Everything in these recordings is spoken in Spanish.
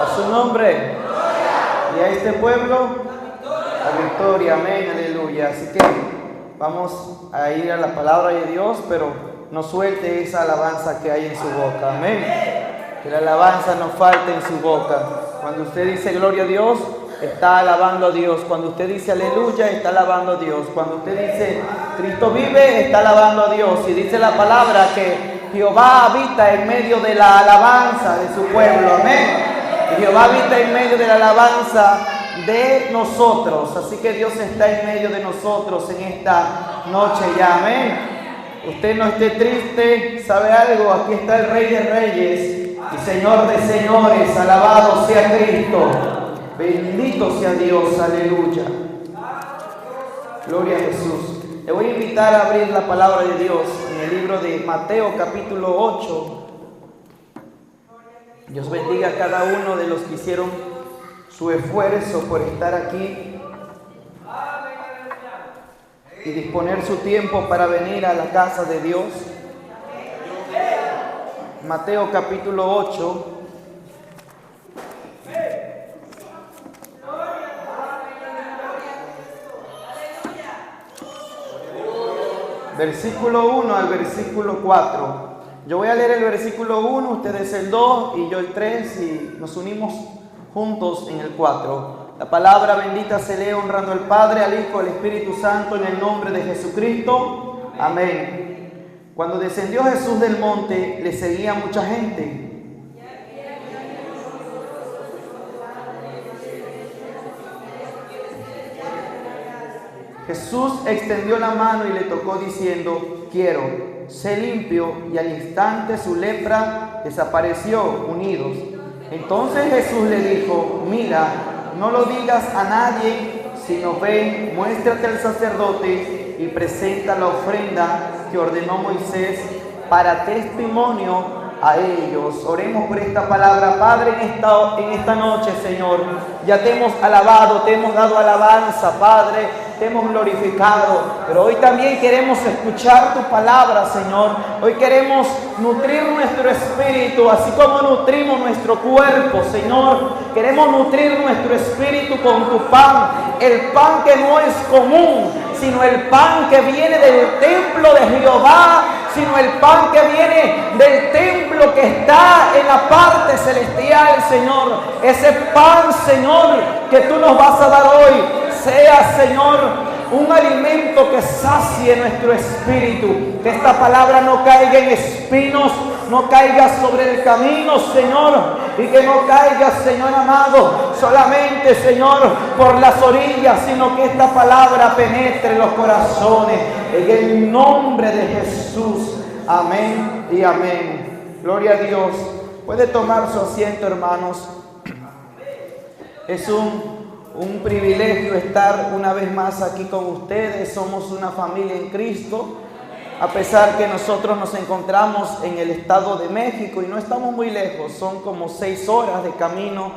A su nombre. Y a este pueblo, la victoria. Amén, aleluya. Así que vamos a ir a la palabra de Dios, pero no suelte esa alabanza que hay en su boca. Amén. Que la alabanza no falte en su boca. Cuando usted dice gloria a Dios, está alabando a Dios. Cuando usted dice aleluya, está alabando a Dios. Cuando usted dice Cristo vive, está alabando a Dios. Y dice la palabra que Jehová habita en medio de la alabanza de su pueblo. Amén. Jehová habita en medio de la alabanza de nosotros. Así que Dios está en medio de nosotros en esta noche ya. Amén. Usted no esté triste. ¿Sabe algo? Aquí está el Rey de Reyes y Señor de Señores. Alabado sea Cristo. Bendito sea Dios. Aleluya. Gloria a Jesús. Le voy a invitar a abrir la palabra de Dios en el libro de Mateo capítulo 8. Dios bendiga a cada uno de los que hicieron su esfuerzo por estar aquí y disponer su tiempo para venir a la casa de Dios. Mateo capítulo 8. Versículo 1 al versículo 4. Yo voy a leer el versículo 1, ustedes el 2 y yo el 3 y nos unimos juntos en el 4. La palabra bendita se lee honrando al Padre, al Hijo, al Espíritu Santo en el nombre de Jesucristo. Amén. Cuando descendió Jesús del monte, le seguía mucha gente. Jesús extendió la mano y le tocó diciendo, quiero. Sé limpio, y al instante su lepra desapareció, unidos. Entonces Jesús le dijo, mira, no lo digas a nadie, sino ven, muéstrate al sacerdote y presenta la ofrenda que ordenó Moisés para testimonio a ellos. Oremos por esta palabra. Padre, en esta noche, Señor, ya te hemos alabado, te hemos dado alabanza, Padre. Te hemos glorificado, pero hoy también queremos escuchar tu palabra, Señor. Hoy queremos nutrir nuestro espíritu, así como nutrimos nuestro cuerpo, Señor. Queremos nutrir nuestro espíritu con tu pan, el pan que no es común, sino el pan que viene del templo de Jehová, sino el pan que viene del templo que está en la parte celestial, Señor. Ese pan, Señor, que tú nos vas a dar hoy, sea, Señor, un alimento que sacie nuestro espíritu. Que esta palabra no caiga en espinos, no caiga sobre el camino, Señor, y que no caiga, Señor amado, solamente, Señor, por las orillas, sino que esta palabra penetre los corazones. En el nombre de Jesús. Amén y amén. Gloria a Dios. Puede tomar su asiento, hermanos. Es un privilegio estar una vez más aquí con ustedes. Somos una familia en Cristo. A pesar que nosotros nos encontramos en el Estado de México y no estamos muy lejos, son como 6 horas de camino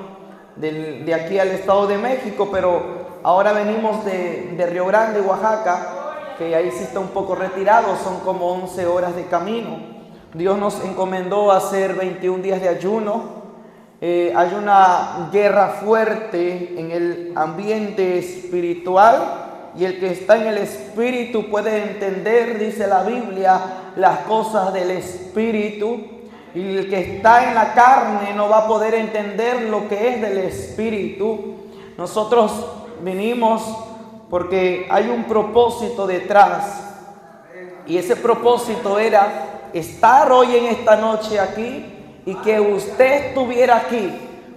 de aquí al Estado de México, pero ahora venimos de Río Grande, Oaxaca, que ahí sí está un poco retirado, son como 11 horas de camino. Dios nos encomendó hacer 21 días de ayuno. Hay una guerra fuerte en el ambiente espiritual y el que está en el espíritu puede entender, dice la Biblia, las cosas del espíritu, y el que está en la carne no va a poder entender lo que es del espíritu. Nosotros vinimos porque hay un propósito detrás, y ese propósito era estar hoy en esta noche aquí y que usted estuviera aquí,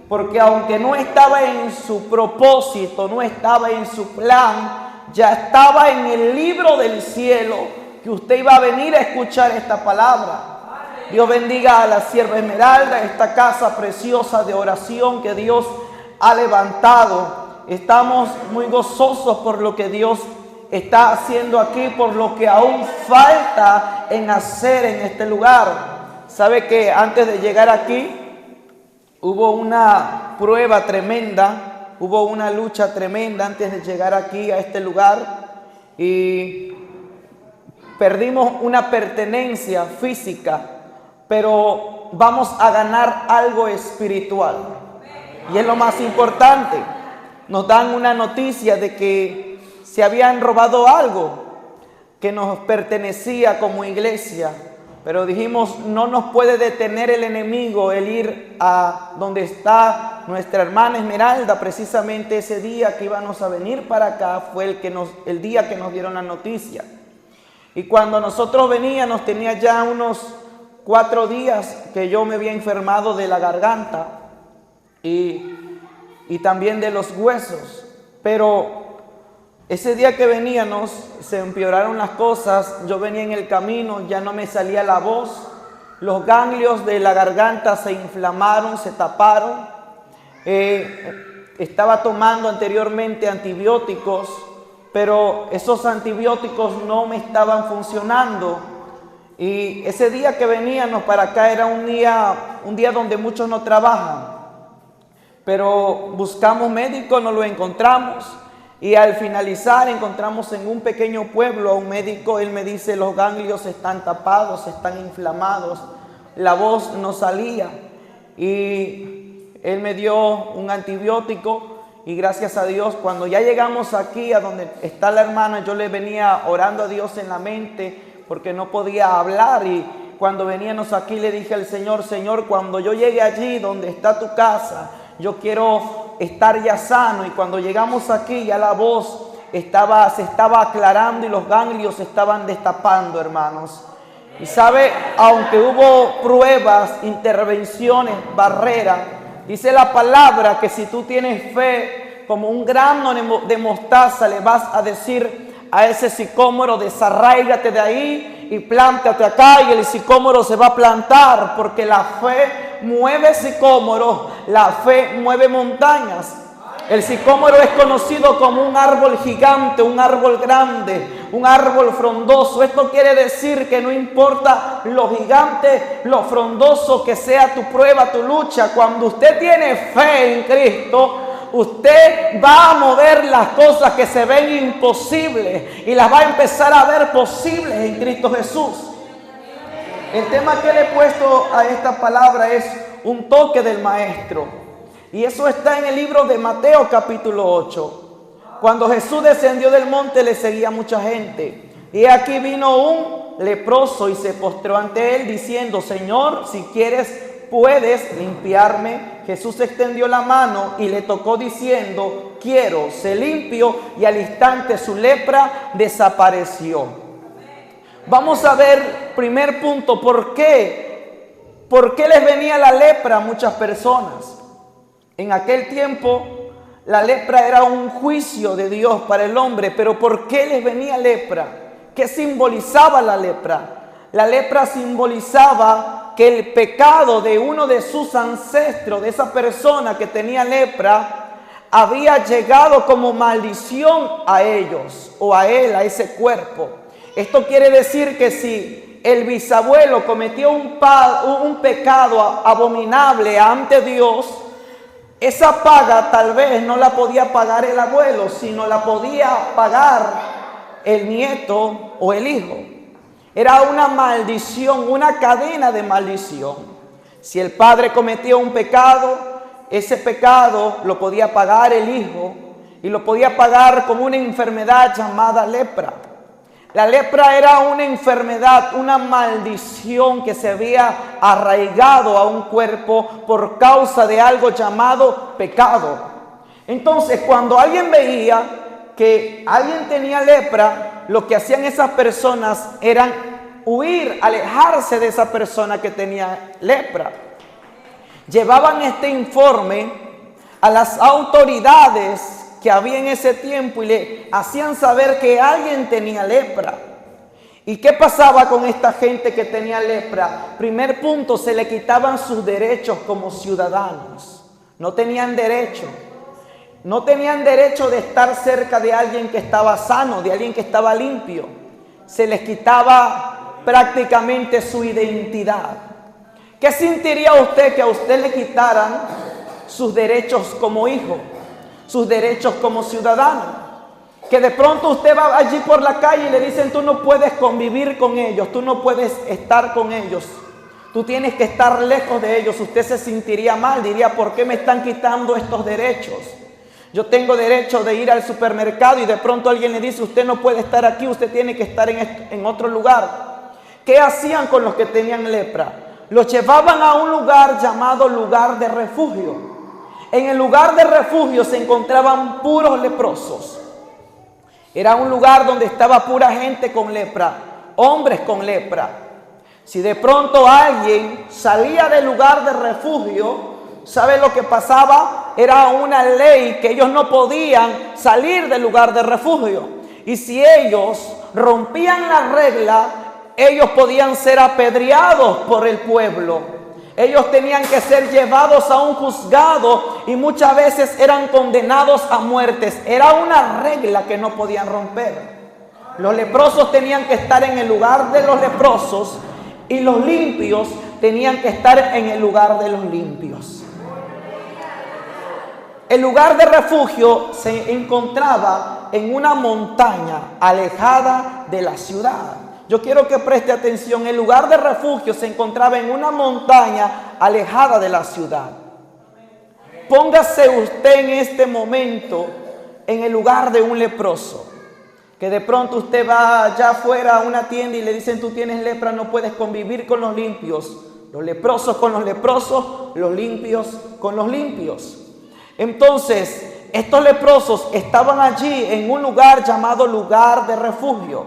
porque aunque no estaba en su propósito, no estaba en su plan, ya estaba en el libro del cielo que usted iba a venir a escuchar esta palabra. Dios bendiga a la sierva Esmeralda, esta casa preciosa de oración que Dios ha levantado. Estamos muy gozosos por lo que Dios está haciendo aquí, por lo que aún falta en hacer en este lugar. Sabe que antes de llegar aquí hubo una prueba tremenda, hubo una lucha tremenda antes de llegar aquí a este lugar, y perdimos una pertenencia física, pero vamos a ganar algo espiritual. Y es lo más importante. Nos dan una noticia de que se habían robado algo que nos pertenecía como iglesia. Pero dijimos, no nos puede detener el enemigo el ir a donde está nuestra hermana Esmeralda. Precisamente ese día que íbamos a venir para acá fue el día que nos dieron la noticia. Y cuando nosotros veníamos, tenía ya unos 4 días que yo me había enfermado de la garganta y también de los huesos. Pero ese día que veníamos se empeoraron las cosas. Yo venía en el camino, ya no me salía la voz, los ganglios de la garganta se inflamaron, se taparon. Estaba tomando anteriormente antibióticos, pero esos antibióticos no me estaban funcionando. Y ese día que veníamos para acá era un día donde muchos no trabajan, pero buscamos médico, no lo encontramos. Y al finalizar encontramos en un pequeño pueblo a un médico. Él me dice, los ganglios están tapados, están inflamados, la voz no salía. Y él me dio un antibiótico y gracias a Dios, cuando ya llegamos aquí a donde está la hermana, yo le venía orando a Dios en la mente porque no podía hablar. Y cuando veníamos aquí le dije al Señor, Señor, cuando yo llegue allí donde está tu casa, yo quiero estar ya sano. Y cuando llegamos aquí ya la voz se estaba aclarando y los ganglios se estaban destapando, hermanos. Y sabe, aunque hubo pruebas, intervenciones, barreras, dice la palabra que si tú tienes fe como un grano de mostaza, le vas a decir a ese sicómoro, desarráigate de ahí y plántate acá, y el sicómoro se va a plantar, porque la fe mueve sicómoros, la fe mueve montañas. El sicómoro es conocido como un árbol gigante, un árbol grande, un árbol frondoso. Esto quiere decir que no importa lo gigante, lo frondoso que sea tu prueba, tu lucha, cuando usted tiene fe en Cristo, usted va a mover las cosas que se ven imposibles y las va a empezar a ver posibles en Cristo Jesús. El tema que le he puesto a esta palabra es un toque del maestro. Y eso está en el libro de Mateo capítulo 8. Cuando Jesús descendió del monte le seguía mucha gente. Y aquí vino un leproso y se postró ante él diciendo, Señor, si quieres puedes limpiarme. Jesús extendió la mano y le tocó diciendo, quiero, se limpió, y al instante su lepra desapareció. Vamos a ver, primer punto, ¿por qué? ¿Por qué les venía la lepra a muchas personas? En aquel tiempo la lepra era un juicio de Dios para el hombre, pero ¿por qué les venía lepra? ¿Qué simbolizaba la lepra? La lepra simbolizaba que el pecado de uno de sus ancestros, de esa persona que tenía lepra, había llegado como maldición a ellos o a él, a ese cuerpo. Esto quiere decir que si el bisabuelo cometió un pecado abominable ante Dios, esa paga tal vez no la podía pagar el abuelo, sino la podía pagar el nieto o el hijo. Era una maldición, una cadena de maldición. Si el padre cometía un pecado, ese pecado lo podía pagar el hijo y lo podía pagar como una enfermedad llamada lepra. La lepra era una enfermedad, una maldición que se había arraigado a un cuerpo por causa de algo llamado pecado. Entonces, cuando alguien veía que alguien tenía lepra, lo que hacían esas personas era huir, alejarse de esa persona que tenía lepra. Llevaban este informe a las autoridades que había en ese tiempo y le hacían saber que alguien tenía lepra. ¿Y qué pasaba con esta gente que tenía lepra? Primer punto, se le quitaban sus derechos como ciudadanos. No tenían derecho. No tenían derecho de estar cerca de alguien que estaba sano, de alguien que estaba limpio. Se les quitaba prácticamente su identidad. ¿Qué sentiría usted que a usted le quitaran sus derechos como hijo? Sus derechos como ciudadano, que de pronto usted va allí por la calle y le dicen tú no puedes convivir con ellos, tú no puedes estar con ellos, Tú tienes que estar lejos de ellos. Usted se sentiría mal, diría, ¿por qué me están quitando estos derechos? Yo tengo derecho de ir al supermercado y de pronto alguien le dice, usted no puede estar aquí, usted tiene que estar en otro lugar. ¿Qué hacían con los que tenían lepra? Los llevaban a un lugar llamado lugar de refugio. En el lugar de refugio se encontraban puros leprosos. Era un lugar donde estaba pura gente con lepra, hombres con lepra. Si de pronto alguien salía del lugar de refugio, ¿sabe lo que pasaba? Era una ley que ellos no podían salir del lugar de refugio. Y si ellos rompían la regla, ellos podían ser apedreados por el pueblo. Ellos tenían que ser llevados a un juzgado y muchas veces eran condenados a muertes. Era una regla que no podían romper. Los leprosos tenían que estar en el lugar de los leprosos y los limpios tenían que estar en el lugar de los limpios. El lugar de refugio se encontraba en una montaña alejada de la ciudad. Yo quiero que preste atención. El lugar de refugio se encontraba en una montaña alejada de la ciudad. Póngase usted en este momento en el lugar de un leproso. Que de pronto usted va allá afuera a una tienda y le dicen, tú tienes lepra, no puedes convivir con los limpios. Los leprosos con los leprosos, los limpios con los limpios. Entonces, estos leprosos estaban allí en un lugar llamado lugar de refugio.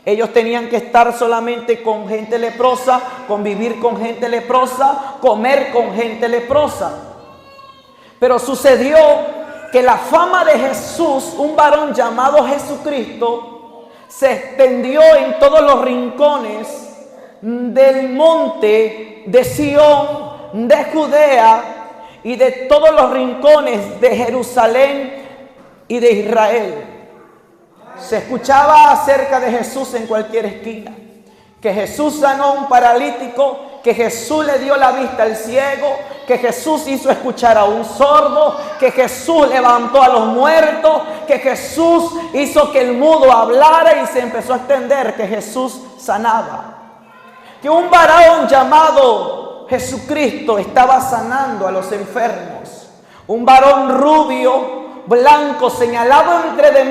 Ellos tenían que estar solamente con gente leprosa, convivir con gente leprosa, comer con gente leprosa. Pero sucedió que la fama de Jesús, un varón llamado Jesucristo, se extendió en todos los rincones del monte de Sión, de Judea y de todos los rincones de Jerusalén y de Israel. Se escuchaba acerca de Jesús en cualquier esquina. Que Jesús sanó a un paralítico, que Jesús le dio la vista al ciego, que Jesús hizo escuchar a un sordo, que Jesús levantó a los muertos, que Jesús hizo que el mudo hablara y se empezó a extender, que Jesús sanaba. Que un varón llamado Jesucristo estaba sanando a los enfermos. Un varón rubio, blanco, señalado entre de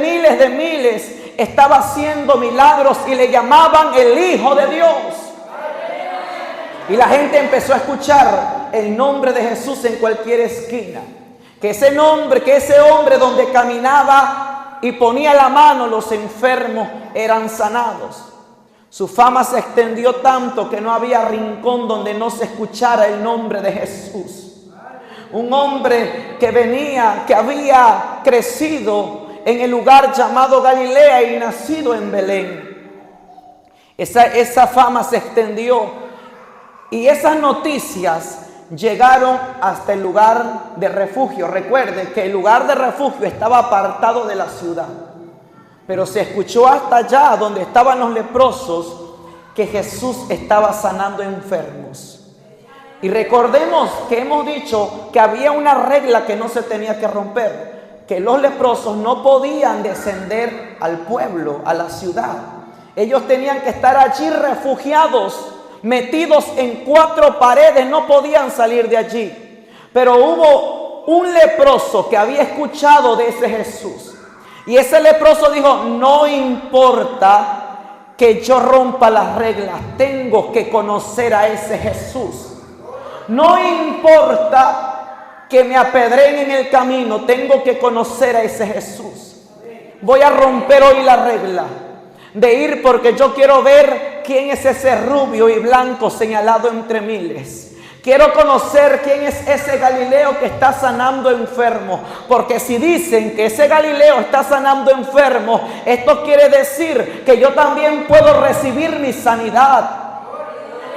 miles, estaba haciendo milagros y le llamaban el Hijo de Dios. Y la gente empezó a escuchar el nombre de Jesús en cualquier esquina. Que ese hombre donde caminaba y ponía la mano, los enfermos eran sanados. Su fama se extendió tanto que no había rincón donde no se escuchara el nombre de Jesús. Un hombre que había crecido en el lugar llamado Galilea y nacido en Belén. Esa fama se extendió y esas noticias llegaron hasta el lugar de refugio. Recuerde que el lugar de refugio estaba apartado de la ciudad, pero se escuchó hasta allá donde estaban los leprosos que Jesús estaba sanando enfermos. Y recordemos que hemos dicho que había una regla que no se tenía que romper, que los leprosos no podían descender al pueblo, a la ciudad. Ellos tenían que estar allí refugiados, metidos en 4 paredes, no podían salir de allí. Pero hubo un leproso que había escuchado de ese Jesús. Y ese leproso dijo, no importa que yo rompa las reglas, tengo que conocer a ese Jesús. No importa que me apedreen en el camino, tengo que conocer a ese Jesús. Voy a romper hoy la regla de ir porque yo quiero ver quién es ese rubio y blanco señalado entre miles. Quiero conocer quién es ese Galileo que está sanando enfermos. Porque si dicen que ese Galileo está sanando enfermos, esto quiere decir que yo también puedo recibir mi sanidad.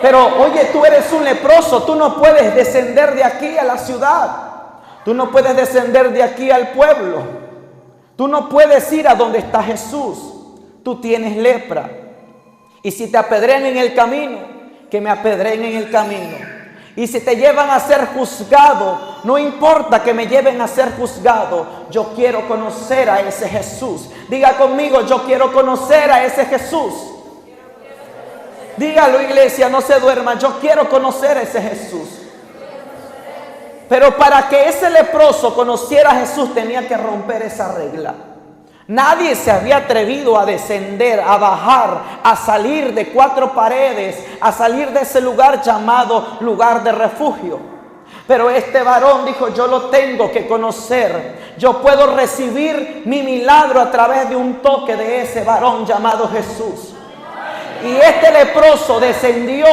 Pero oye, tú eres un leproso, tú no puedes descender de aquí a la ciudad. Tú no puedes descender de aquí al pueblo. Tú no puedes ir a donde está Jesús. Tú tienes lepra. Y si te apedrean en el camino, que me apedreen en el camino. Y si te llevan a ser juzgado, no importa que me lleven a ser juzgado, yo quiero conocer a ese Jesús. Diga conmigo, yo quiero conocer a ese Jesús. Dígalo, iglesia, no se duerma. Yo quiero conocer a ese Jesús. Pero para que ese leproso conociera a Jesús tenía que romper esa regla. Nadie se había atrevido a descender, a bajar, a salir de cuatro paredes, a salir de ese lugar llamado lugar de refugio. Pero este varón dijo: yo lo tengo que conocer. Yo puedo recibir mi milagro a través de un toque de ese varón llamado Jesús. Y este leproso descendió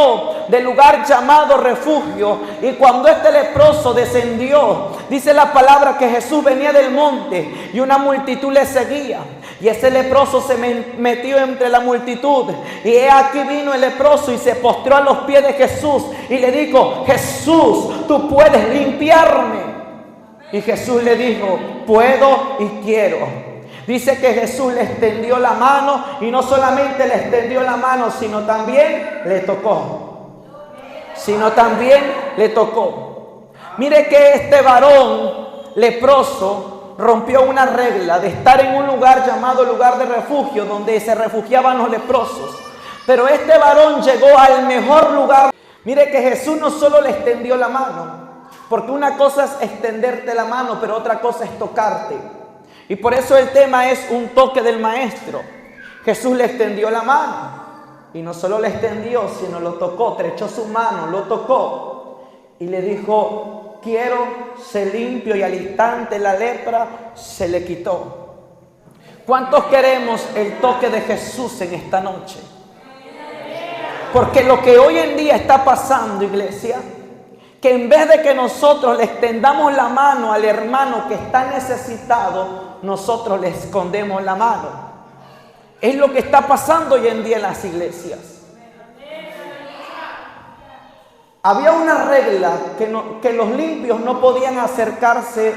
del lugar llamado refugio. Y cuando este leproso descendió, dice la palabra que Jesús venía del monte y una multitud le seguía. Y ese leproso se metió entre la multitud. Y he aquí vino el leproso y se postró a los pies de Jesús y le dijo: Jesús, tú puedes limpiarme. Y Jesús le dijo: puedo y quiero. Dice que Jesús le extendió la mano, y no solamente le extendió la mano, sino también le tocó. Mire que este varón leproso rompió una regla de estar en un lugar llamado lugar de refugio, donde se refugiaban los leprosos. Pero este varón llegó al mejor lugar. Mire que Jesús no solo le extendió la mano, porque una cosa es extenderte la mano, pero otra cosa es tocarte. Y por eso el tema es un toque del maestro. Jesús le extendió la mano. Y no solo le extendió, sino lo tocó, trechó su mano, lo tocó. Y le dijo: quiero, sé limpio. Y al instante la lepra se le quitó. ¿Cuántos queremos el toque de Jesús en esta noche? Porque lo que hoy en día está pasando, iglesia, que en vez de que nosotros le extendamos la mano al hermano que está necesitado, nosotros le escondemos la mano. Es lo que está pasando hoy en día en las iglesias. Había una regla que los limpios no podían acercarse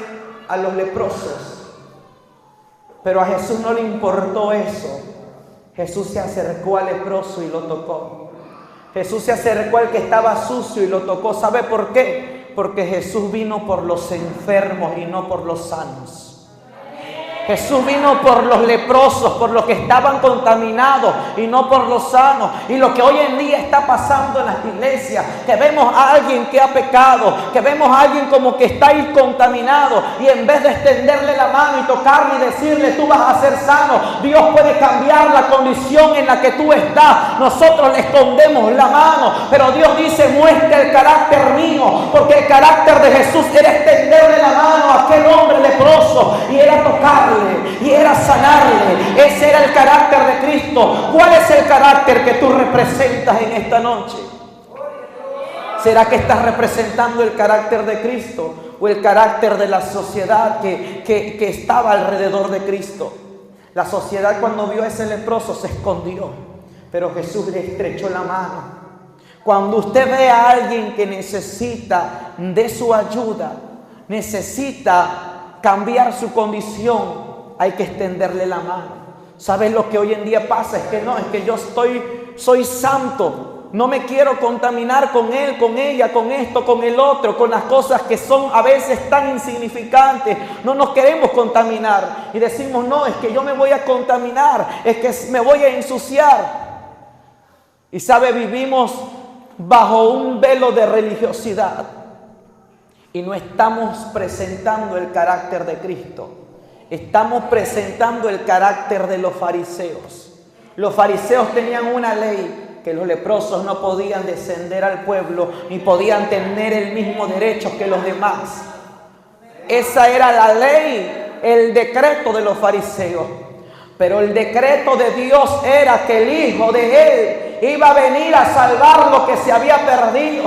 a los leprosos. Pero a Jesús no le importó eso. Jesús se acercó al leproso y lo tocó. Jesús se acercó al que estaba sucio y lo tocó. ¿Sabe por qué? Porque Jesús vino por los enfermos y no por los sanos. Jesús vino por los leprosos, por los que estaban contaminados y no por los sanos. Y lo que hoy en día está pasando en las iglesias, que vemos a alguien que ha pecado, que vemos a alguien como que está ahí contaminado, y en vez de extenderle la mano y tocarle y decirle: tú vas a ser sano, Dios puede cambiar la condición en la que tú estás, nosotros le escondemos la mano. Pero Dios dice: muestra el carácter mío, porque el carácter de Jesús era extenderle la mano a aquel hombre leproso y era tocarle y era sanarle. Ese era el carácter de Cristo. ¿Cuál es el carácter que tú representas en esta noche? ¿Será que estás representando el carácter de Cristo o el carácter de la sociedad que estaba alrededor de Cristo? La sociedad, cuando vio a ese leproso, se escondió, pero Jesús le estrechó la mano. Cuando usted ve a alguien que necesita de su ayuda, necesita cambiar su condición, hay que extenderle la mano. ¿Sabes lo que hoy en día pasa? Es que yo soy santo, no me quiero contaminar con él, con ella, con esto, con el otro, con las cosas que son a veces tan insignificantes. No nos queremos contaminar y decimos: no, es que yo me voy a contaminar, es que me voy a ensuciar. Y sabe, vivimos bajo un velo de religiosidad y no estamos presentando el carácter de Cristo. Estamos presentando el carácter de los fariseos. Los fariseos tenían una ley, que los leprosos no podían descender al pueblo ni podían tener el mismo derecho que los demás. Esa era la ley, el decreto de los fariseos. Pero el decreto de Dios era que el Hijo de Él iba a venir a salvar lo que se había perdido.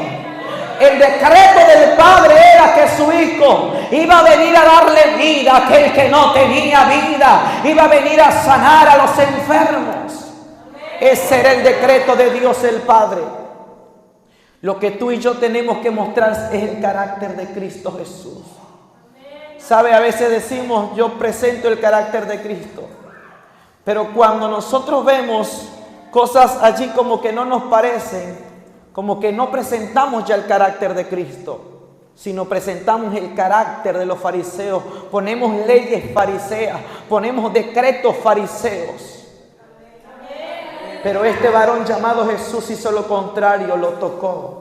El decreto del Padre era que su Hijo iba a venir a darle vida a aquel que no tenía vida. Iba a venir a sanar a los enfermos. Ese era el decreto de Dios el Padre. Lo que tú y yo tenemos que mostrar es el carácter de Cristo Jesús. ¿Sabe? A veces decimos: yo presento el carácter de Cristo. Pero cuando nosotros vemos cosas allí como que no nos parecen, como que no presentamos ya el carácter de Cristo, sino presentamos el carácter de los fariseos. Ponemos leyes fariseas, ponemos decretos fariseos. Pero este varón llamado Jesús hizo lo contrario, lo tocó.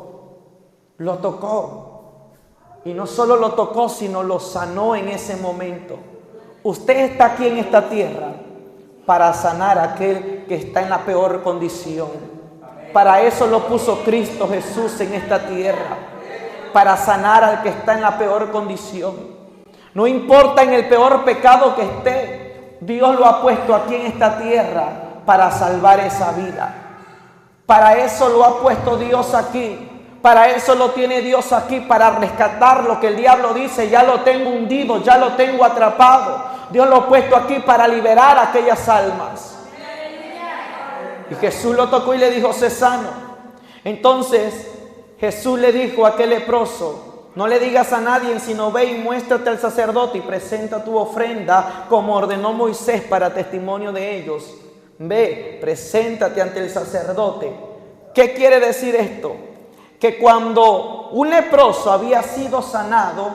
Lo tocó. Y no solo lo tocó, sino lo sanó en ese momento. Usted está aquí en esta tierra para sanar a aquel que está en la peor condición. Para eso lo puso Cristo Jesús en esta tierra. Para sanar al que está en la peor condición. No importa en el peor pecado que esté, Dios lo ha puesto aquí en esta tierra para salvar esa vida. Para eso lo ha puesto Dios aquí. Para eso lo tiene Dios aquí, para rescatar lo que el diablo dice, ya lo tengo hundido, ya lo tengo atrapado. Dios lo ha puesto aquí para liberar a aquellas almas. Y Jesús lo tocó y le dijo, sé sano. Entonces Jesús le dijo a aquel leproso, no le digas a nadie, sino ve y muéstrate al sacerdote y presenta tu ofrenda como ordenó Moisés para testimonio de ellos. Ve, preséntate ante el sacerdote. ¿Qué quiere decir esto? Que cuando un leproso había sido sanado,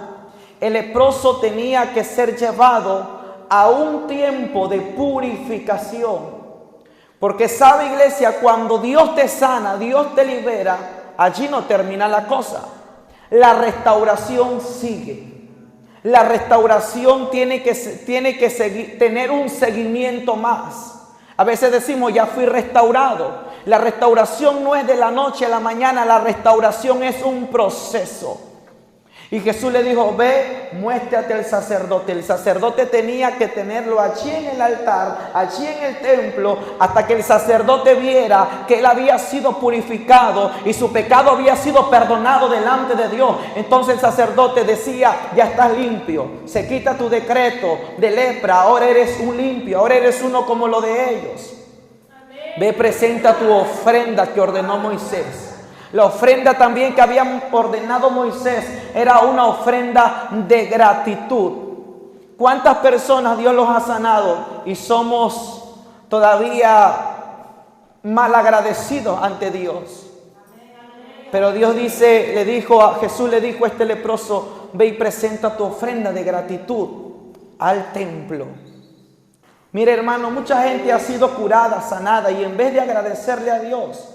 el leproso tenía que ser llevado a un tiempo de purificación. Porque sabe, iglesia, cuando Dios te sana, Dios te libera, allí no termina la cosa. La restauración sigue. La restauración tiene que tener un seguimiento más. A veces decimos, ya fui restaurado. La restauración no es de la noche a la mañana, la restauración es un proceso. Y Jesús le dijo, ve, muéstrate al sacerdote. El sacerdote tenía que tenerlo allí en el altar, allí en el templo, hasta que el sacerdote viera que él había sido purificado y su pecado había sido perdonado delante de Dios. Entonces el sacerdote decía, ya estás limpio, se quita tu decreto de lepra, ahora eres un limpio, ahora eres uno como lo de ellos. Ve, presenta tu ofrenda que ordenó Moisés. La ofrenda también que había ordenado Moisés era una ofrenda de gratitud. ¿Cuántas personas Dios los ha sanado y somos todavía mal agradecidos ante Dios? Pero Dios Jesús le dijo a este leproso, ve y presenta tu ofrenda de gratitud al templo. Mire, hermano, mucha gente ha sido curada, sanada, y en vez de agradecerle a Dios,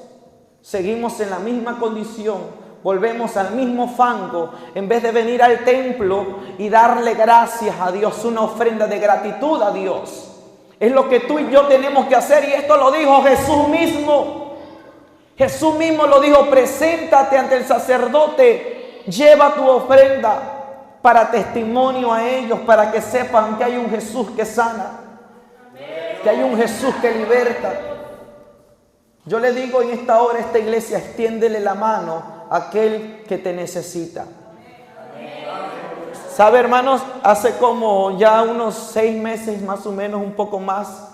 seguimos en la misma condición, volvemos al mismo fango, en vez de venir al templo y darle gracias a Dios, una ofrenda de gratitud a Dios. Es lo que tú y yo tenemos que hacer, y esto lo dijo Jesús mismo. Jesús mismo lo dijo, preséntate ante el sacerdote, lleva tu ofrenda para testimonio a ellos, para que sepan que hay un Jesús que sana, que hay un Jesús que liberta. Yo le digo en esta hora a esta iglesia, extiéndele la mano a aquel que te necesita. ¿Sabe, hermanos? Hace como ya unos 6 meses más o menos, un poco más,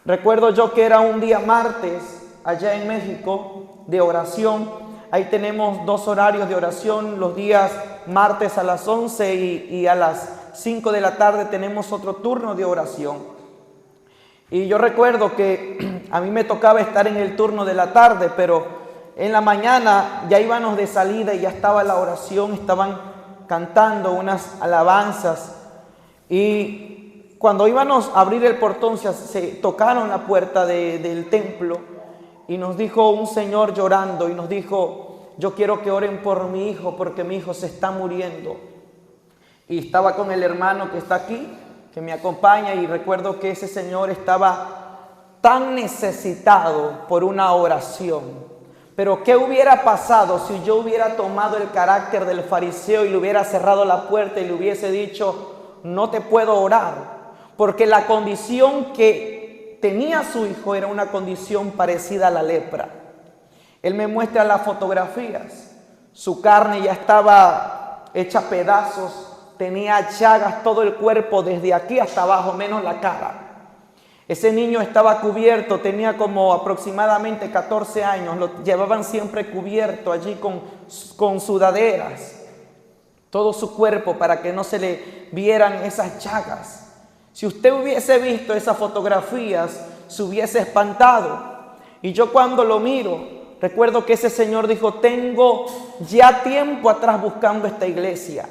recuerdo yo que era un día martes allá en México de oración. Ahí tenemos 2 horarios de oración, los días martes a las 11 y a las 5 de la tarde tenemos otro turno de oración. Y yo recuerdo que a mí me tocaba estar en el turno de la tarde, pero en la mañana ya íbamos de salida y ya estaba la oración, estaban cantando unas alabanzas. Y cuando íbamos a abrir el portón, se tocaron la puerta del templo y nos dijo un señor llorando y nos dijo, yo quiero que oren por mi hijo porque mi hijo se está muriendo. Y estaba con el hermano que está aquí, que me acompaña, y recuerdo que ese señor estaba tan necesitado por una oración. Pero ¿qué hubiera pasado si yo hubiera tomado el carácter del fariseo y le hubiera cerrado la puerta y le hubiese dicho, no te puedo orar? Porque la condición que tenía su hijo era una condición parecida a la lepra. Él me muestra las fotografías, su carne ya estaba hecha pedazos, tenía llagas todo el cuerpo desde aquí hasta abajo, menos la cara. Ese niño estaba cubierto, tenía como aproximadamente 14 años, lo llevaban siempre cubierto allí con sudaderas, todo su cuerpo para que no se le vieran esas llagas. Si usted hubiese visto esas fotografías, se hubiese espantado. Y yo cuando lo miro, recuerdo que ese señor dijo, tengo ya tiempo atrás buscando esta iglesia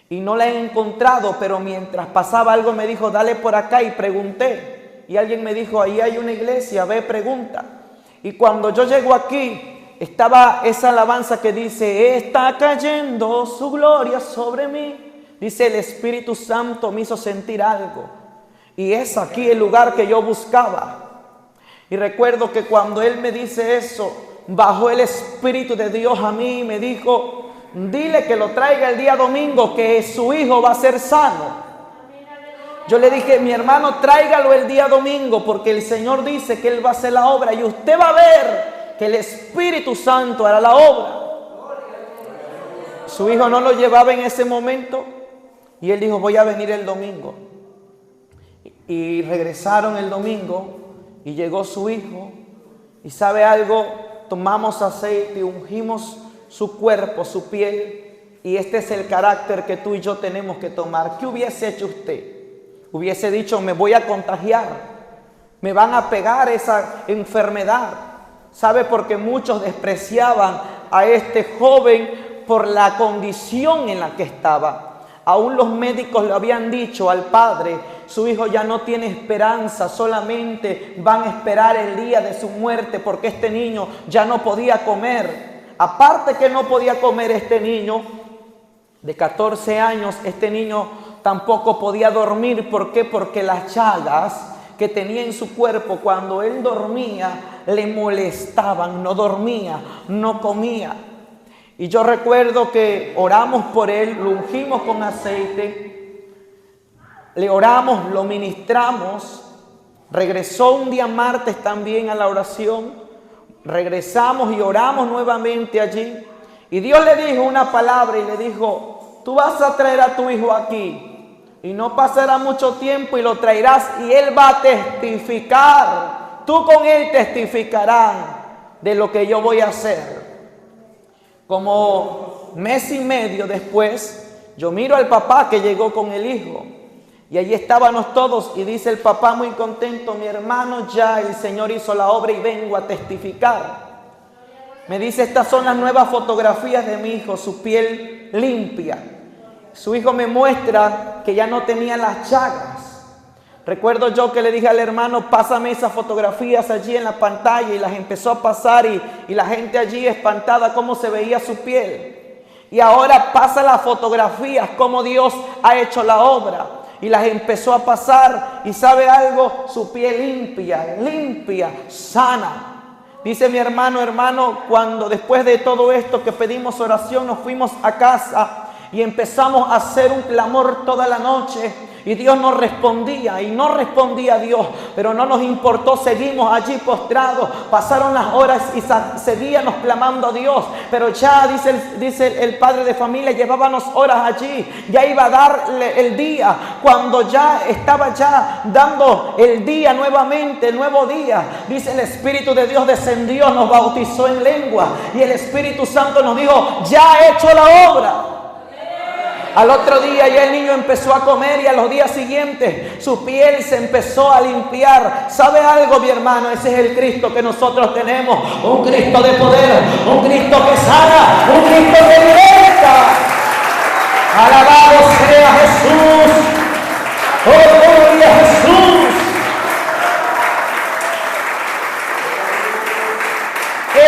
y no la he encontrado, pero mientras pasaba algo me dijo, dale por acá, y pregunté. y alguien me dijo, ahí hay una iglesia, ve, pregunta. Y cuando yo llego aquí, estaba esa alabanza que dice, está cayendo su gloria sobre mí. Dice, el Espíritu Santo me hizo sentir algo. Y es aquí el lugar que yo buscaba. Y recuerdo que cuando Él me dice eso, bajó el Espíritu de Dios a mí y me dijo, dile que lo traiga el día domingo, que su hijo va a ser sano. Yo le dije, mi hermano, tráigalo el día domingo, porque el Señor dice que Él va a hacer la obra y usted va a ver que el Espíritu Santo hará la obra. Su hijo no lo llevaba en ese momento y él dijo, voy a venir el domingo. Y regresaron el domingo y llegó su hijo. Y ¿sabe algo? Tomamos aceite y ungimos su cuerpo, su piel. Y este es el carácter que tú y yo tenemos que tomar. ¿Qué hubiese hecho usted? Hubiese dicho, me voy a contagiar, me van a pegar esa enfermedad. ¿Sabe? Porque muchos despreciaban a este joven por la condición en la que estaba. Aún los médicos le habían dicho al padre, su hijo ya no tiene esperanza, solamente van a esperar el día de su muerte, porque este niño ya no podía comer. Aparte que no podía comer este niño de 14 años, este niño tampoco podía dormir. ¿Por qué? Porque las llagas que tenía en su cuerpo cuando él dormía le molestaban, no dormía, no comía. Y yo recuerdo que oramos por él, lo ungimos con aceite, le oramos, lo ministramos, regresó un día martes también a la oración, regresamos y oramos nuevamente allí. Y Dios le dijo una palabra y le dijo, tú vas a traer a tu hijo aquí. Y no pasará mucho tiempo y lo traerás y él va a testificar. Tú con él testificarán de lo que yo voy a hacer. Como mes y medio después, yo miro al papá que llegó con el hijo. Y allí estábamos todos y dice el papá muy contento, mi hermano, ya el Señor hizo la obra y vengo a testificar. Me dice, estas son las nuevas fotografías de mi hijo, su piel limpia. Su hijo me muestra que ya no tenía las llagas. Recuerdo yo que le dije al hermano, pásame esas fotografías allí en la pantalla, y las empezó a pasar y la gente allí espantada cómo se veía su piel. Y ahora pasa las fotografías, cómo Dios ha hecho la obra. Y las empezó a pasar y ¿sabe algo? Su piel limpia, sana. Dice mi hermano, cuando después de todo esto que pedimos oración nos fuimos a casa y empezamos a hacer un clamor toda la noche y Dios no respondía y no respondía a Dios, pero no nos importó, seguimos allí postrados, pasaron las horas y seguíamos clamando a Dios, pero ya dice el padre de familia, llevábamos horas allí, ya iba a darle el día, cuando ya estaba ya dando el día nuevamente, el nuevo día, dice el Espíritu de Dios descendió, nos bautizó en lengua y el Espíritu Santo nos dijo, ya he hecho la obra. Al otro día ya el niño empezó a comer y a los días siguientes su piel se empezó a limpiar. ¿Sabe algo, mi hermano? Ese es el Cristo que nosotros tenemos. Un Cristo de poder, un Cristo que sana, un Cristo que liberta. Alabado sea Jesús. Oh, gloria a Jesús.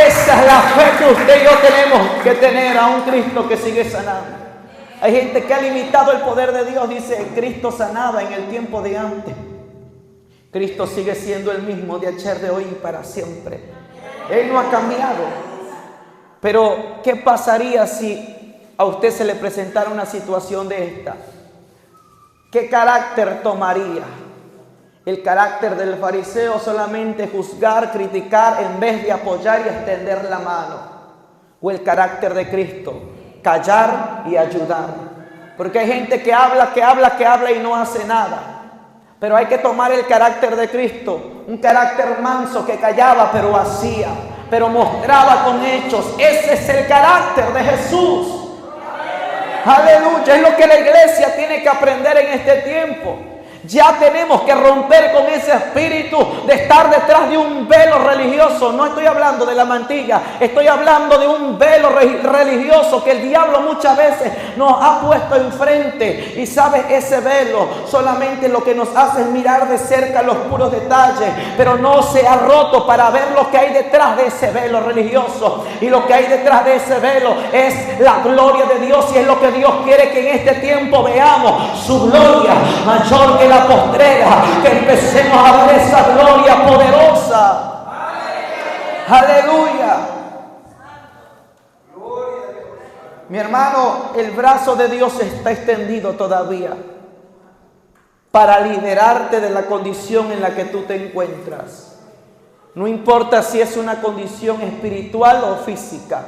Esa es la fe que usted y yo tenemos que tener, a un Cristo que sigue sanando. Hay gente que ha limitado el poder de Dios. Dice, Cristo sanaba en el tiempo de antes. Cristo sigue siendo el mismo de ayer, de hoy y para siempre. Él no ha cambiado. Pero, ¿qué pasaría si a usted se le presentara una situación de esta? ¿Qué carácter tomaría? El carácter del fariseo, solamente juzgar, criticar, en vez de apoyar y extender la mano. O el carácter de Cristo, callar y ayudar. Porque hay gente que habla y no hace nada. Pero hay que tomar el carácter de Cristo, un carácter manso que callaba pero hacía, pero mostraba con hechos. Ese es el carácter de Jesús. Aleluya, es lo que la iglesia tiene que aprender en este tiempo. Ya tenemos que romper con ese espíritu de estar detrás de un velo religioso. No estoy hablando de la mantilla, estoy hablando de un velo religioso que el diablo muchas veces nos ha puesto enfrente. Y sabes, ese velo solamente lo que nos hace es mirar de cerca los puros detalles, pero no se ha roto para ver lo que hay detrás de ese velo religioso. Y lo que hay detrás de ese velo es la gloria de Dios, y es lo que Dios quiere que en este tiempo veamos, su gloria mayor que la postrera, que empecemos a ver esa gloria poderosa. Aleluya. Mi hermano, el brazo de Dios está extendido todavía para liberarte de la condición en la que tú te encuentras. No importa si es una condición espiritual o física,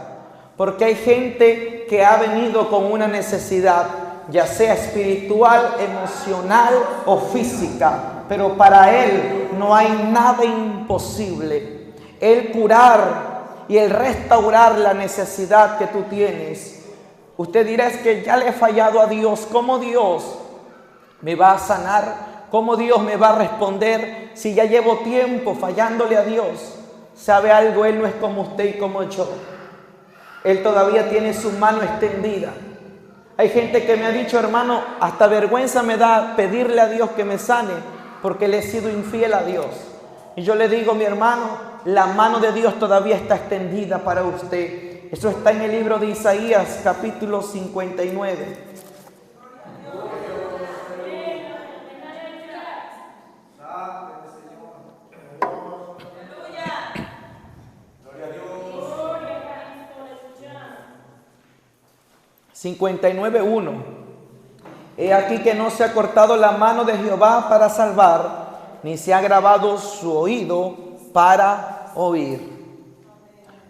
porque hay gente que ha venido con una necesidad, ya sea espiritual, emocional o física, pero para Él no hay nada imposible. El curar y el restaurar la necesidad que tú tienes. Usted dirá, es que ya le he fallado a Dios. ¿Cómo Dios me va a sanar? ¿Cómo Dios me va a responder si ya llevo tiempo fallándole a Dios? ¿Sabe algo? Él no es como usted y como yo. Él todavía tiene su mano extendida. Hay gente que me ha dicho, hermano, hasta vergüenza me da pedirle a Dios que me sane porque le he sido infiel a Dios. Y yo le digo, mi hermano, la mano de Dios todavía está extendida para usted. Eso está en el libro de Isaías, capítulo 59. (59:1). He aquí que no se ha cortado la mano de Jehová para salvar, ni se ha agravado su oído para oír.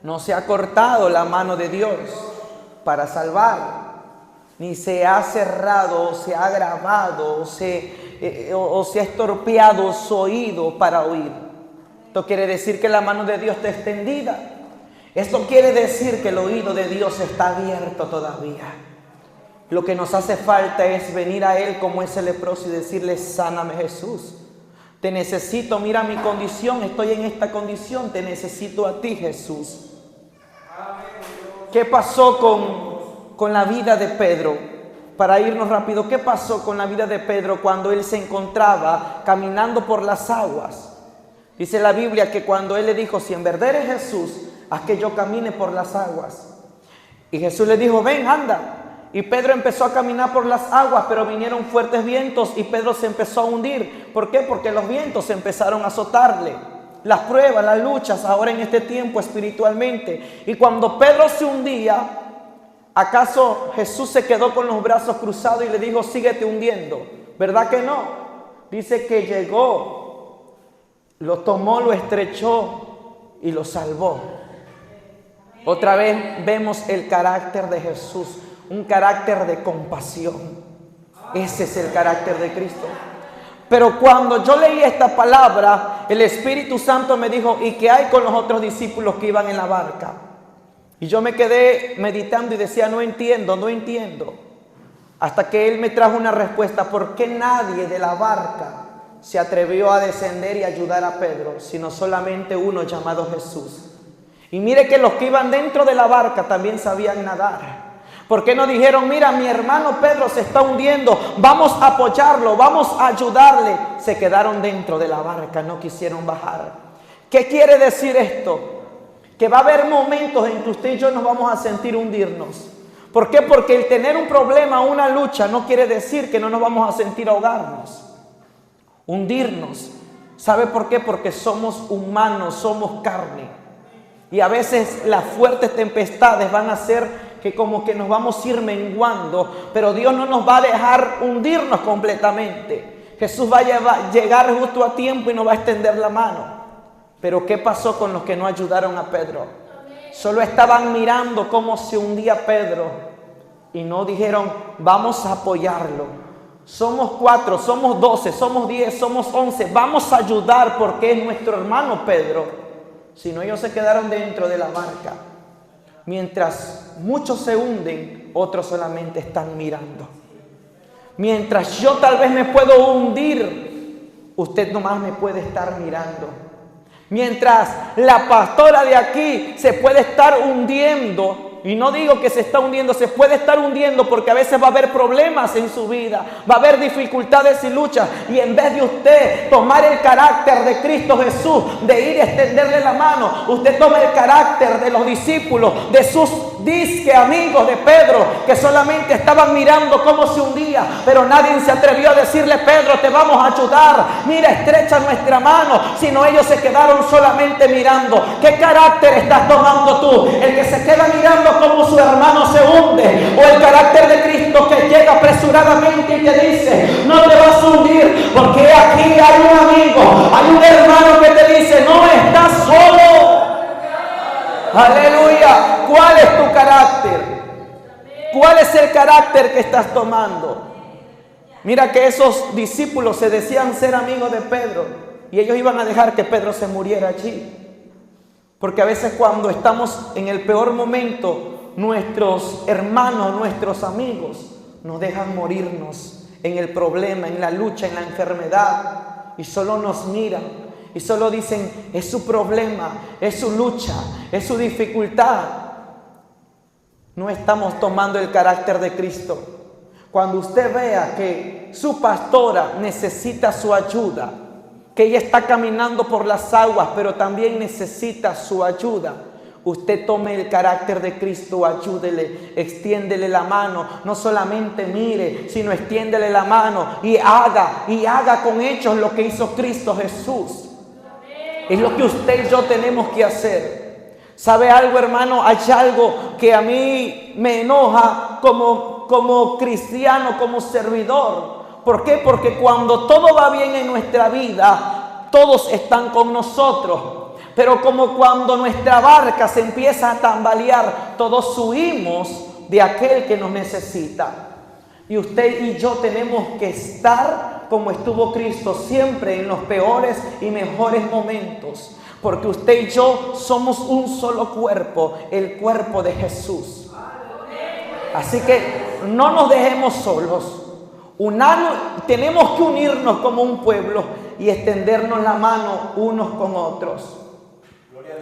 No se ha cortado la mano de Dios para salvar, ni se ha cerrado, o se ha agravado, o se ha estropeado su oído para oír. Esto quiere decir que la mano de Dios está extendida. Esto quiere decir que el oído de Dios está abierto todavía. Lo que nos hace falta es venir a Él como ese leproso y decirle, sáname Jesús. Te necesito, mira mi condición, estoy en esta condición, te necesito a ti Jesús. ¿Qué pasó con la vida de Pedro? Para irnos rápido, ¿qué pasó con la vida de Pedro cuando él se encontraba caminando por las aguas? Dice la Biblia que cuando él le dijo, si en verdad eres Jesús, haz que yo camine por las aguas. Y Jesús le dijo, ven, anda. Y Pedro empezó a caminar por las aguas, pero vinieron fuertes vientos y Pedro se empezó a hundir. ¿Por qué? Porque los vientos empezaron a azotarle. Las pruebas, las luchas, ahora en este tiempo espiritualmente. Y cuando Pedro se hundía, ¿acaso Jesús se quedó con los brazos cruzados y le dijo, síguete hundiendo? ¿Verdad que no? Dice que llegó, lo tomó, lo estrechó y lo salvó. Otra vez vemos el carácter de Jesús, un carácter de compasión. Ese es el carácter de Cristo. Pero cuando yo leí esta palabra, el Espíritu Santo me dijo, ¿y qué hay con los otros discípulos que iban en la barca? Y yo me quedé meditando y decía, no entiendo. Hasta que Él me trajo una respuesta, ¿por qué nadie de la barca se atrevió a descender y ayudar a Pedro, sino solamente uno llamado Jesús? Y mire que los que iban dentro de la barca también sabían nadar. ¿Por qué no dijeron, mira, mi hermano Pedro se está hundiendo, vamos a apoyarlo, vamos a ayudarle? Se quedaron dentro de la barca, no quisieron bajar. ¿Qué quiere decir esto? Que va a haber momentos en que usted y yo nos vamos a sentir hundirnos. ¿Por qué? Porque el tener un problema, una lucha, no quiere decir que no nos vamos a sentir ahogarnos, hundirnos. ¿Sabe por qué? Porque somos humanos, somos carne. Y a veces las fuertes tempestades van a hacer que como que nos vamos a ir menguando, pero Dios no nos va a dejar hundirnos completamente. Jesús va a llegar justo a tiempo y nos va a extender la mano. Pero ¿qué pasó con los que no ayudaron a Pedro? Solo estaban mirando cómo se hundía Pedro y no dijeron, vamos a apoyarlo. Somos 4, somos 12, somos 10, somos 11, vamos a ayudar porque es nuestro hermano Pedro. Sino ellos se quedaron dentro de la barca. Mientras muchos se hunden, otros solamente están mirando. Mientras yo tal vez me puedo hundir, usted nomás me puede estar mirando. Mientras la pastora de aquí se puede estar hundiendo, y no digo que se está hundiendo, se puede estar hundiendo porque a veces va a haber problemas en su vida, va a haber dificultades y luchas, y en vez de usted tomar el carácter de Cristo Jesús, de ir a extenderle la mano, usted toma el carácter de los discípulos, de sus disque amigos de Pedro, que solamente estaban mirando cómo se hundía, pero nadie se atrevió a decirle: Pedro, te vamos a ayudar, mira, estrecha nuestra mano, sino ellos se quedaron solamente mirando. ¿Qué carácter estás tomando tú? ¿El que se queda mirando como su hermano se hunde, o el carácter de Cristo que llega apresuradamente y te dice: no te vas a hundir, porque aquí hay un amigo, hay un hermano que te dice: no estás solo? Aleluya. ¿Cuál es tu carácter? ¿Cuál es el carácter que estás tomando? Mira que esos discípulos se decían ser amigos de Pedro, y ellos iban a dejar que Pedro se muriera allí. Porque a veces cuando estamos en el peor momento, nuestros hermanos, nuestros amigos, nos dejan morirnos en el problema, en la lucha, en la enfermedad, y solo nos miran y solo dicen: es su problema, es su lucha, es su dificultad. No estamos tomando el carácter de Cristo. Cuando usted vea que su pastora necesita su ayuda, que ella está caminando por las aguas, pero también necesita su ayuda, usted tome el carácter de Cristo, ayúdele, extiéndele la mano. No solamente mire, sino extiéndele la mano y haga con hechos lo que hizo Cristo Jesús. Es lo que usted y yo tenemos que hacer. ¿Sabe algo, hermano? Hay algo que a mí me enoja como cristiano, como servidor. ¿Por qué? Porque cuando todo va bien en nuestra vida, todos están con nosotros. Pero como cuando nuestra barca se empieza a tambalear, todos huimos de aquel que nos necesita. Y usted y yo tenemos que estar como estuvo Cristo, siempre en los peores y mejores momentos. Porque usted y yo somos un solo cuerpo, el cuerpo de Jesús. Así que no nos dejemos solos. Tenemos que unirnos como un pueblo y extendernos la mano unos con otros.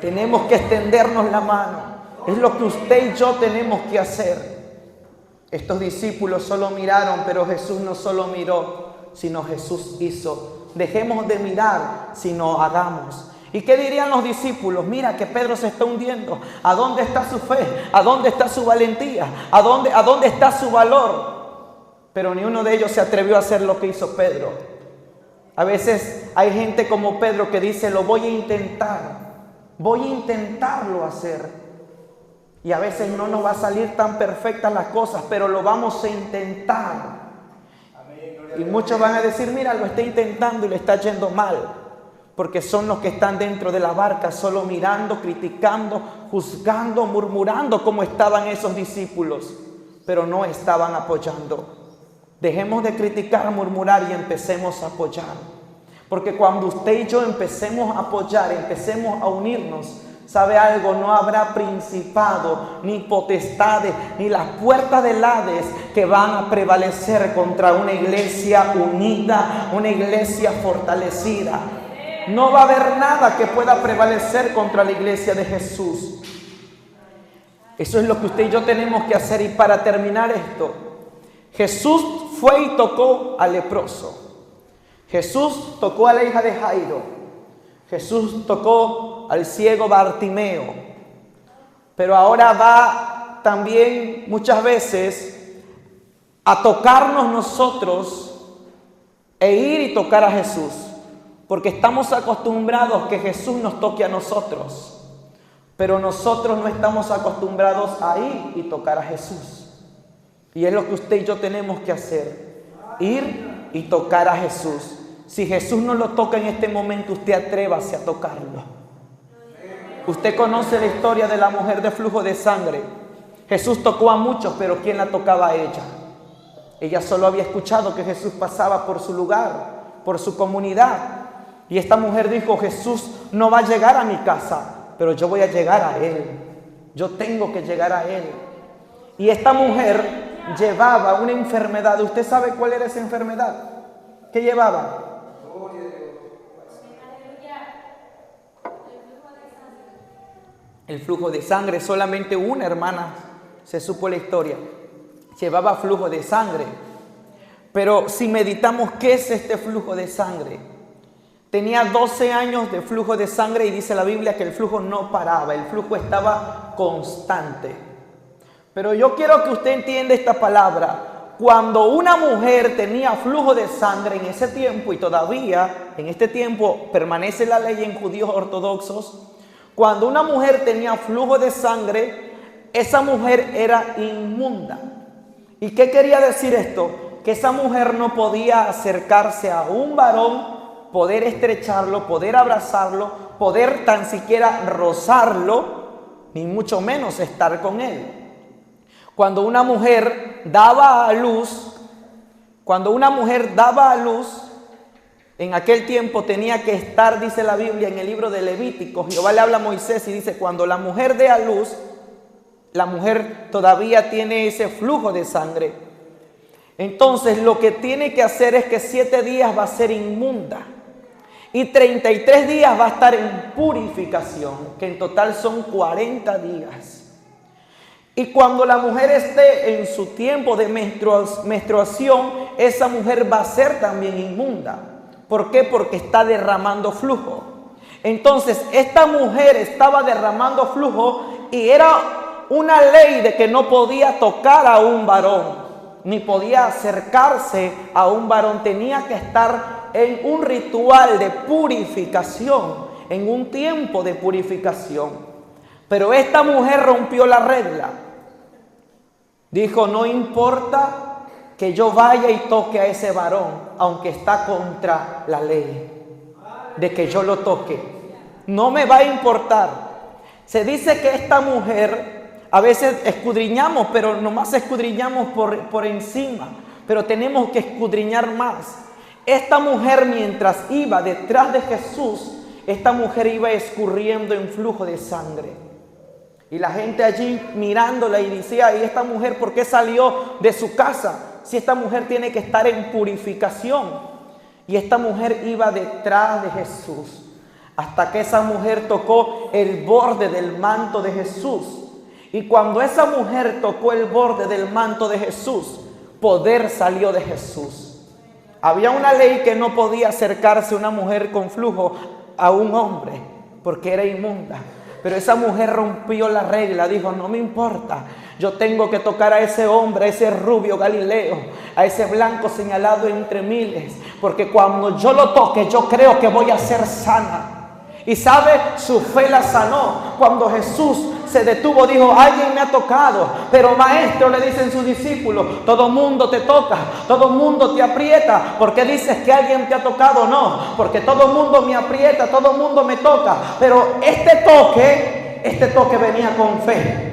Tenemos que extendernos la mano. Es lo que usted y yo tenemos que hacer. Estos discípulos solo miraron, pero Jesús no solo miró, sino Jesús hizo. Dejemos de mirar, sino hagamos. ¿Y qué dirían los discípulos? Mira que Pedro se está hundiendo. ¿A dónde está su fe? ¿A dónde está su valentía? ¿A dónde está su valor? Pero ni uno de ellos se atrevió a hacer lo que hizo Pedro. A veces hay gente como Pedro que dice: lo voy a intentar. Voy a intentarlo hacer. Y a veces no nos va a salir tan perfectas las cosas, pero lo vamos a intentar. Y muchos van a decir: mira, lo está intentando y le está yendo mal. Porque son los que están dentro de la barca, solo mirando, criticando, juzgando, murmurando, como estaban esos discípulos. Pero no estaban apoyando. Dejemos de criticar, murmurar y empecemos a apoyar. Porque cuando usted y yo empecemos a apoyar, empecemos a unirnos, ¿sabe algo? No habrá principado, ni potestades, ni las puertas del Hades que van a prevalecer contra una iglesia unida, una iglesia fortalecida. No va a haber nada que pueda prevalecer contra la iglesia de Jesús. Eso es lo que usted y yo tenemos que hacer. Y para terminar esto, Jesús fue y tocó al leproso. Jesús tocó a la hija de Jairo. Jesús tocó al ciego Bartimeo. Pero ahora va también muchas veces a tocarnos nosotros e ir y tocar a Jesús. Porque estamos acostumbrados que Jesús nos toque a nosotros. Pero nosotros no estamos acostumbrados a ir y tocar a Jesús. Y es lo que usted y yo tenemos que hacer. Ir y tocar a Jesús. Si Jesús no lo toca en este momento, usted atrévase a tocarlo. Usted conoce la historia de la mujer de flujo de sangre. Jesús tocó a muchos, pero ¿quién la tocaba a ella? Ella solo había escuchado que Jesús pasaba por su lugar, por su comunidad. Y esta mujer dijo: Jesús no va a llegar a mi casa, pero yo voy a llegar a Él. Yo tengo que llegar a Él. Y esta mujer llevaba una enfermedad. ¿Usted sabe cuál era esa enfermedad? ¿Qué llevaba? El flujo de sangre. Solamente una hermana se supo la historia. Llevaba flujo de sangre. Pero si meditamos, ¿qué es este flujo de sangre? Tenía 12 años de flujo de sangre y dice la Biblia que el flujo no paraba, el flujo estaba constante. Pero yo quiero que usted entienda esta palabra. Cuando una mujer tenía flujo de sangre en ese tiempo, y todavía en este tiempo permanece la ley en judíos ortodoxos, cuando una mujer tenía flujo de sangre, esa mujer era inmunda. ¿Y qué quería decir esto? Que esa mujer no podía acercarse a un varón, poder estrecharlo, poder abrazarlo, poder tan siquiera rozarlo, ni mucho menos estar con él. Cuando una mujer daba a luz, en aquel tiempo tenía que estar, dice la Biblia en el libro de Levítico, Jehová le habla a Moisés y dice, cuando la mujer dé a luz, la mujer todavía tiene ese flujo de sangre. Entonces lo que tiene que hacer es que 7 días va a ser inmunda y 33 días va a estar en purificación, que en total son 40 días. Y cuando la mujer esté en su tiempo de menstruación, esa mujer va a ser también inmunda. ¿Por qué? Porque está derramando flujo. Entonces esta mujer estaba derramando flujo y era una ley de que no podía tocar a un varón, ni podía acercarse a un varón. Tenía que estar en un ritual de purificación, en un tiempo de purificación. Pero esta mujer rompió la regla. Dijo, no importa que yo vaya y toque a ese varón, aunque está contra la ley, de que yo lo toque. No me va a importar. Se dice que esta mujer, a veces escudriñamos, pero nomás escudriñamos por encima, pero tenemos que escudriñar más. Esta mujer, mientras iba detrás de Jesús, esta mujer iba escurriendo en flujo de sangre. Y la gente allí mirándola y decía, ¿y esta mujer por qué salió de su casa? Si esta mujer tiene que estar en purificación. Y esta mujer iba detrás de Jesús, hasta que esa mujer tocó el borde del manto de Jesús. Y cuando esa mujer tocó el borde del manto de Jesús, poder salió de Jesús. Había una ley que no podía acercarse una mujer con flujo a un hombre, porque era inmunda. Pero esa mujer rompió la regla, dijo, no me importa, yo tengo que tocar a ese hombre, a ese rubio Galileo, a ese blanco señalado entre miles, porque cuando yo lo toque, yo creo que voy a ser sana. Y sabe, su fe la sanó. Cuando Jesús se detuvo, dijo, alguien me ha tocado. Pero maestro, le dicen sus discípulos, todo mundo te toca, todo mundo te aprieta. ¿Por qué dices que alguien te ha tocado? No, porque todo mundo me aprieta, todo mundo me toca. Pero este toque venía con fe.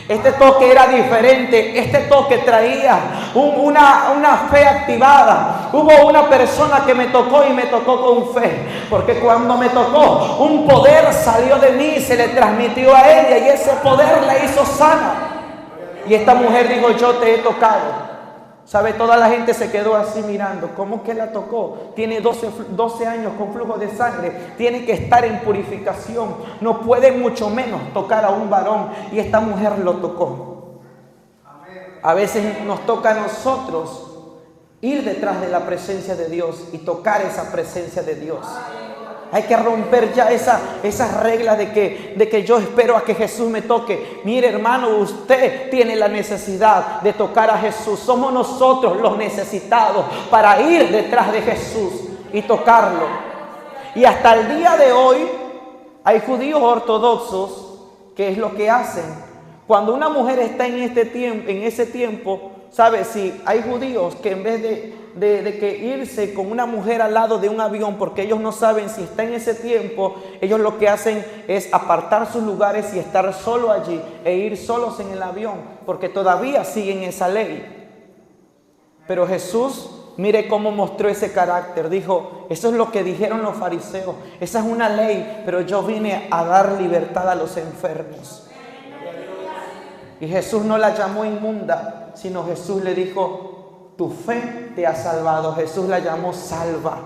Este toque era diferente, este toque traía una fe activada. Hubo una persona que me tocó y me tocó con fe, porque cuando me tocó, un poder salió de mí, se le transmitió a ella y ese poder la hizo sana. Y esta mujer dijo, yo te he tocado. ¿Sabe? Toda la gente se quedó así mirando. ¿Cómo que la tocó? Tiene 12 años con flujo de sangre. Tiene que estar en purificación. No puede mucho menos tocar a un varón. Y esta mujer lo tocó. A veces nos toca a nosotros ir detrás de la presencia de Dios y tocar esa presencia de Dios. Hay que romper ya esas reglas de que yo espero a que Jesús me toque. Mire, hermano, usted tiene la necesidad de tocar a Jesús. Somos nosotros los necesitados para ir detrás de Jesús y tocarlo. Y hasta el día de hoy hay judíos ortodoxos que es lo que hacen. Cuando una mujer está en ese tiempo, ¿sabe? Si hay judíos que en vez de que irse con una mujer al lado de un avión, porque ellos no saben si está en ese tiempo, ellos lo que hacen es apartar sus lugares y estar solo allí e ir solos en el avión, porque todavía siguen esa ley. Pero Jesús, mire cómo mostró ese carácter. Dijo, eso es lo que dijeron los fariseos, esa es una ley, pero yo vine a dar libertad a los enfermos. Y Jesús no la llamó inmunda. sino Jesús le dijo, tu fe te ha salvado. Jesús la llamó salva.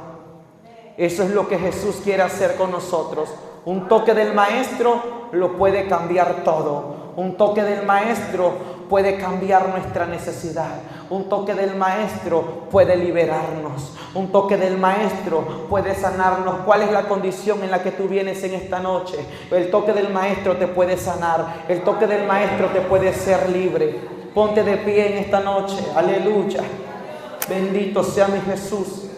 Eso es lo que Jesús quiere hacer con nosotros. Un toque del Maestro lo puede cambiar todo. Un toque del Maestro puede cambiar nuestra necesidad. Un toque del Maestro puede liberarnos. Un toque del Maestro puede sanarnos. ¿Cuál es la condición en la que tú vienes en esta noche? El toque del Maestro te puede sanar. El toque del Maestro te puede hacer libre. Ponte de pie en esta noche. Aleluya. Bendito sea mi Jesús.